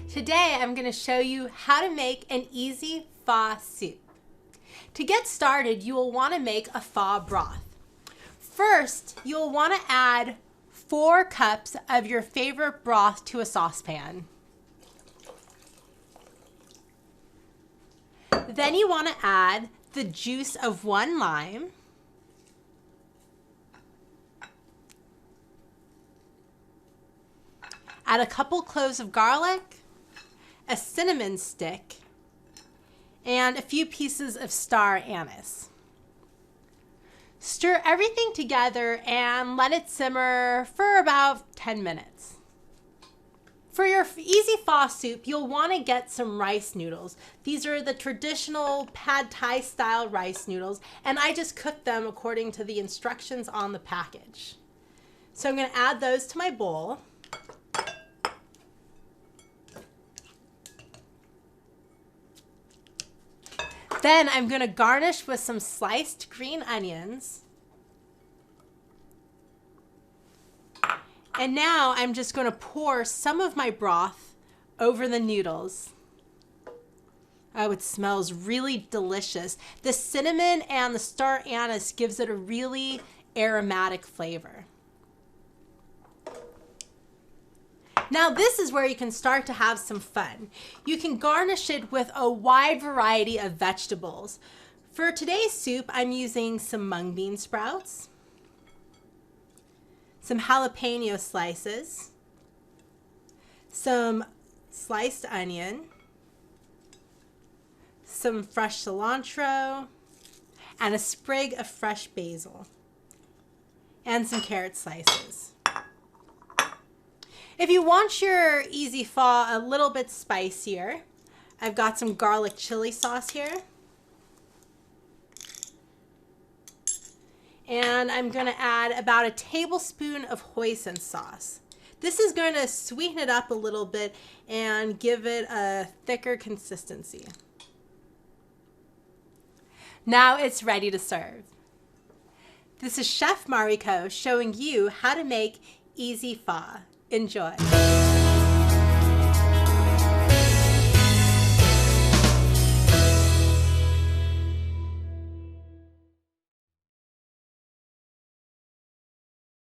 Today I'm going to show you how to make an easy pho soup. To get started, you will want to make a pho broth. First, you'll want to add 4 cups of your favorite broth to a saucepan. Then you want to add the juice of 1 lime, add a couple cloves of garlic, a cinnamon stick, and a few pieces of star anise. Stir everything together and let it simmer for about 10 minutes. For your easy pho soup, you'll want to get some rice noodles. These are the traditional pad thai style rice noodles, and I just cooked them according to the instructions on the package. So I'm going to add those to my bowl. Then I'm going to garnish with some sliced green onions. And now I'm just going to pour some of my broth over the noodles. Oh, it smells really delicious. The cinnamon and the star anise gives it a really aromatic flavor. Now this is where you can start to have some fun. You can garnish it with a wide variety of vegetables. For today's soup, I'm using some mung bean sprouts, some jalapeno slices, some sliced onion, some fresh cilantro, and a sprig of fresh basil, and some carrot slices. If you want your easy pho a little bit spicier, I've got some garlic chili sauce here. And I'm going to add about a tablespoon of hoisin sauce. This is going to sweeten it up a little bit and give it a thicker consistency. Now it's ready to serve. This is Chef Mariko showing you how to make easy pho. Enjoy.